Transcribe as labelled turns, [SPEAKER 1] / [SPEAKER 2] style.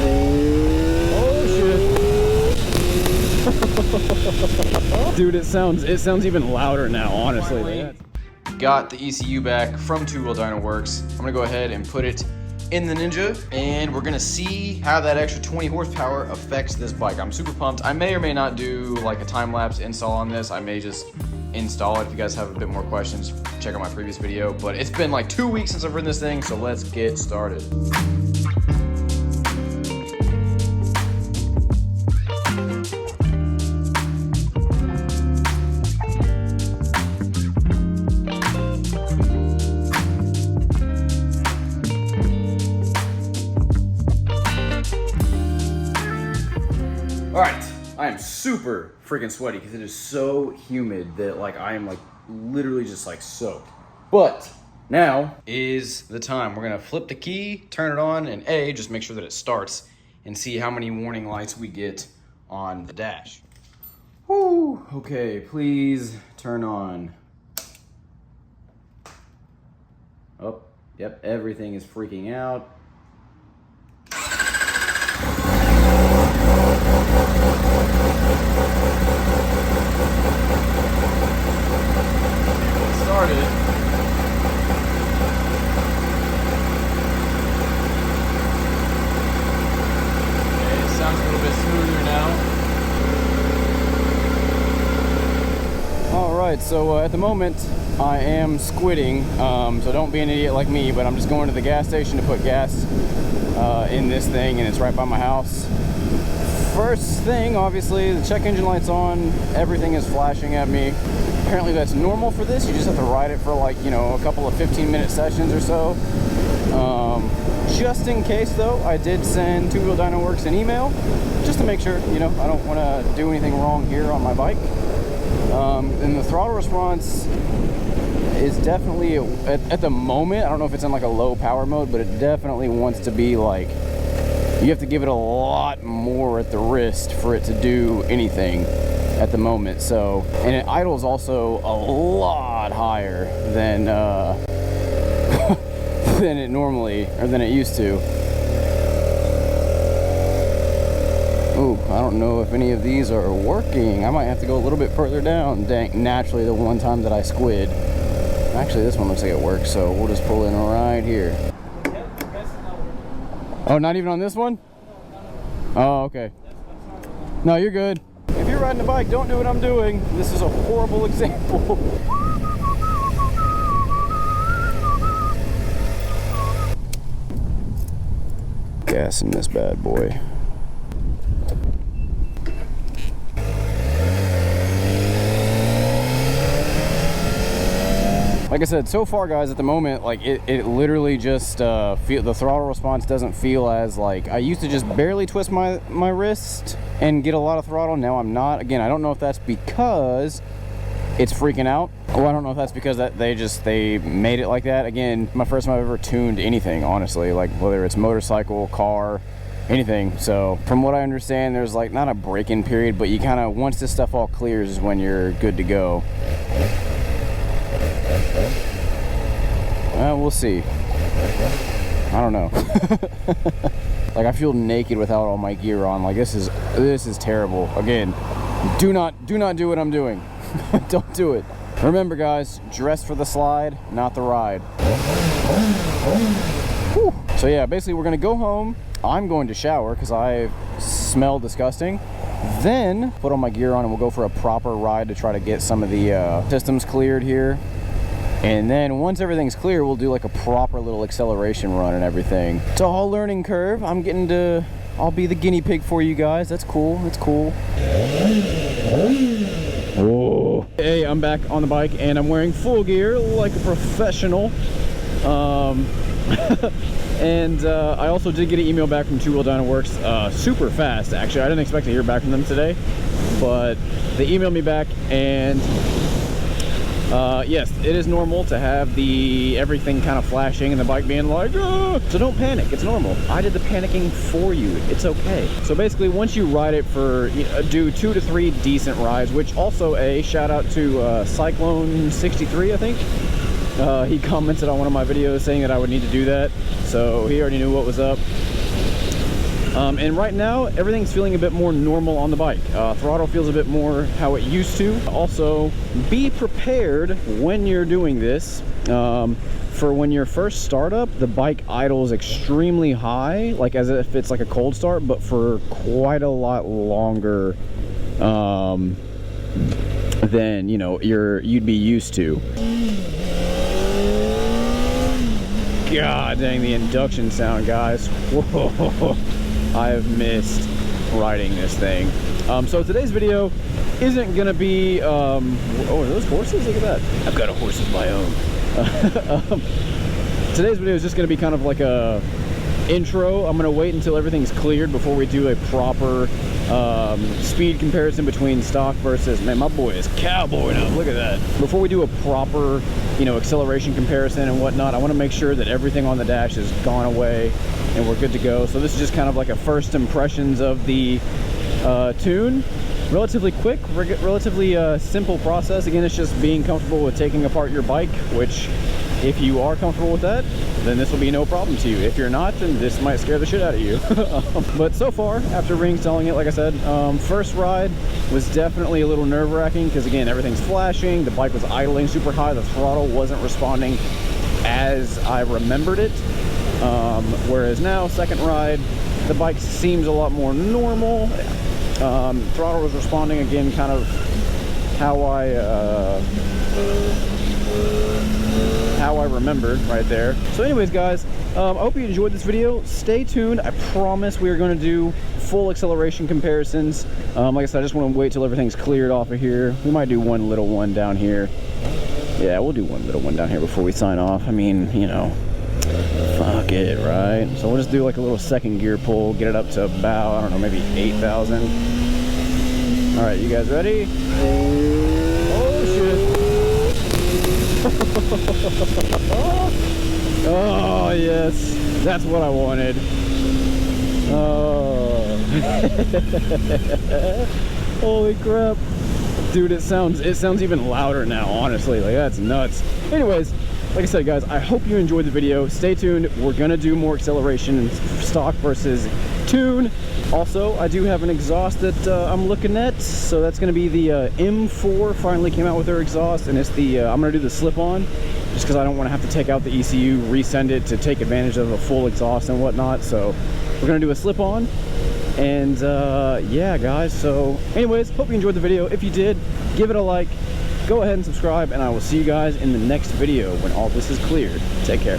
[SPEAKER 1] Oh shit. Dude, it sounds even louder now, honestly.
[SPEAKER 2] Finally, got the ECU back from Two Wheel Dyno Works. I'm gonna go ahead and put it in the Ninja, and we're gonna see how that extra 20 horsepower affects this bike. I'm super pumped. I may or may not do like a time-lapse install on this. I may just install it. If you guys have a bit more questions, check out my previous video. But it's been like 2 weeks since I've ridden this thing, so let's get started. All right, I am super freaking sweaty because it is so humid that like I am like literally just like soaked. But now is the time. We're gonna flip the key, turn it on, and just make sure that it starts and see how many warning lights we get on the dash. Whoo, okay, please turn on. Oh, yep, everything is freaking out. Started. Okay, it sounds a little bit smoother now.
[SPEAKER 1] All right, so at the moment I am squidding, so don't be an idiot like me, but I'm just going to the gas station to put gas in this thing, and it's right by my house. First thing, obviously, the check engine light's on, everything is flashing at me. Apparently that's normal for this. You just have to ride it for like, you know, a couple of 15-minute sessions or so. Just in case though, I did send Two Wheel Dyno Works an email just to make sure, you know, I don't want to do anything wrong here on my bike. And the throttle response is definitely, at the moment, I don't know if it's in like a low power mode, but it definitely wants to be like, you have to give it a lot more at the wrist for it to do anything at the moment. So, and it idles also a lot higher than than it normally, or than it used to. Ooh, I don't know if any of these are working. I might have to go a little bit further down. Dang, naturally the one time that I squid. Actually, this one looks like it works, so we'll just pull in right here. Oh, not even on this one? Oh, okay. No, you're good. If you're riding a bike, don't do what I'm doing. This is a horrible example. Gas in this bad boy. Like I said, so far guys, at the moment, like it literally just the throttle response doesn't feel as like, I used to just barely twist my wrist and get a lot of throttle. Now I'm not. Again, I don't know if that's because it's freaking out, or I don't know if that's because that they made it like that. Again, my first time I've ever tuned anything, honestly, like whether it's motorcycle, car, anything. So from what I understand, there's like not a break-in period, but you kind of, once this stuff all clears is when you're good to go. We'll see. I don't know. Like, I feel naked without all my gear on. Like, this is terrible. Again, do not do what I'm doing. Don't do it. Remember guys, dress for the slide, not the ride. Whew. So yeah, basically we're gonna go home. I'm going to shower because I smell disgusting. Then put all my gear on and we'll go for a proper ride to try to get some of the systems cleared here. And then once everything's clear, we'll do like a proper little acceleration run and everything. It's a whole learning curve. I'll be the guinea pig for you guys. That's cool, that's cool. Whoa. Hey, I'm back on the bike and I'm wearing full gear like a professional. And I also did get an email back from Two Wheel Dyno Works super fast, actually. I didn't expect to hear back from them today, but they emailed me back, and yes, it is normal to have everything kind of flashing and the bike being like, ah! So don't panic, it's normal. I did the panicking for you, it's okay. So basically, once you ride it for, do 2 to 3 decent rides, which also a shout out to Cyclone 63, I think. He commented on one of my videos saying that I would need to do that, so he already knew what was up. And right now, everything's feeling a bit more normal on the bike. Throttle feels a bit more how it used to. Also, be prepared when you're doing this. For when your first startup, the bike idles extremely high, like as if it's like a cold start, but for quite a lot longer than, you know, you'd be used to. God dang, the induction sound, guys. Whoa, I have missed riding this thing. So today's video isn't gonna be, oh, are those horses? Look at that. I've got a horse of my own. Today's video is just gonna be kind of like a intro. I'm gonna wait until everything's cleared before we do a proper speed comparison between stock versus, man, my boy is cowboy now. Look at that. Before we do a proper, you know, acceleration comparison and whatnot, I want to make sure that everything on the dash has gone away and we're good to go. So this is just kind of like a first impressions of the tune. Relatively quick, relatively simple process. Again, it's just being comfortable with taking apart your bike, which if you are comfortable with that, then this will be no problem to you. If you're not, then this might scare the shit out of you. But so far, after reinstalling it, like I said, first ride was definitely a little nerve-wracking because, again, everything's flashing, the bike was idling super high, the throttle wasn't responding as I remembered it. Whereas now, second ride, the bike seems a lot more normal. Throttle was responding, again, kind of how I remembered right there. So anyways, guys, I hope you enjoyed this video. Stay tuned. I promise we are going to do full acceleration comparisons. Like I said, I just want to wait till everything's cleared off of here. We might do one little one down here. Yeah, we'll do one little one down here before we sign off. I mean, you know, fuck it, right? So we'll just do like a little second gear pull, get it up to about, I don't know, maybe 8,000. All right, you guys ready? Oh, shit. Oh, yes. That's what I wanted. Oh. Holy crap. Dude, it sounds even louder now, honestly. Like, that's nuts. Anyways, like I said, guys, I hope you enjoyed the video. Stay tuned. We're gonna do more acceleration and stock versus tune. Also, I do have an exhaust that I'm looking at, so that's gonna be the M4 finally came out with their exhaust, and it's the I'm gonna do the slip-on just because I don't want to have to take out the ECU, resend it to take advantage of a full exhaust and whatnot. So we're gonna do a slip-on. And yeah, guys, so anyways, hope you enjoyed the video. If you did, give it a like, go ahead and subscribe, and I will see you guys in the next video when all this is cleared. Take care.